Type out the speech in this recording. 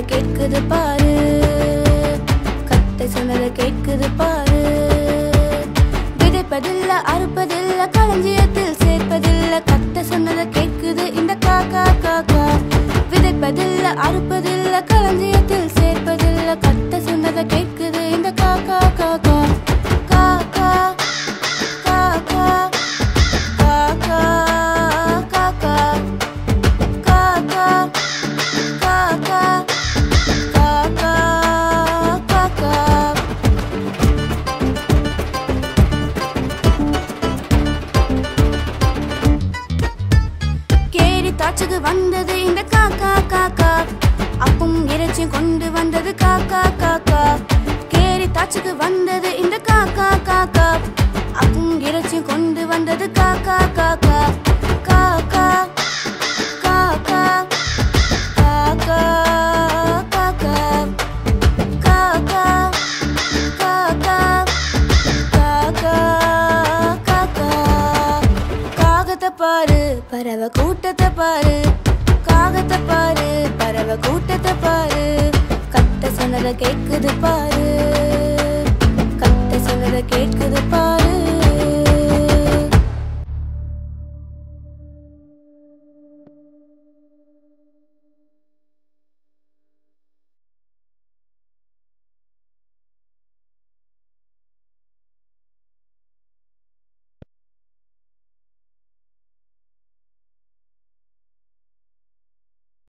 சொன்னதை கேட்குது பாரு, கத்தை சொன்னதை கேட்குது பாரு. விதைப்பதில்ல அறுப்பதில்ல களஞ்சியத்தில் சேர்ப்பதில்ல, கத்தை சொன்னதை கேட்குது இந்த காக்கா காக்கா. விதைப்பதில்ல அறுப்பதில்ல களஞ்சியத்தில் சேர்ப்பதில்ல, கத்தை சொன்னதை கேட்குது இந்த காக்கா காக்கா. காக்கா காக்கா காக்கா காக்கா காக்கா காக்கா காக்கா காக்கா. கேரி தாச்சுக்கு வந்தது இந்த காக்கா காக்கா, அப்பும் இறைச்சியும் கொண்டு வந்தது காக்கா காக்கா. கேரி தாச்சுக்கு வந்தது இந்த காக்கா காக்கா, அப்பும் இறைச்சியும் கொண்டு வந்தது காக்கா காக்கா. காக்கா காக்கா காக்கா காக்கா காக்கா காக்கா காக்கா காக்கா. காகத்தை பாரு பறவை கூட்டத்தை பாரு, காகத்தை பாரு பறவை கூட்டத்தை பாரு, கத்தை சொன்னதை கேட்குது பாரு, கத்தை சொன்னதை கேட்குது பாரு.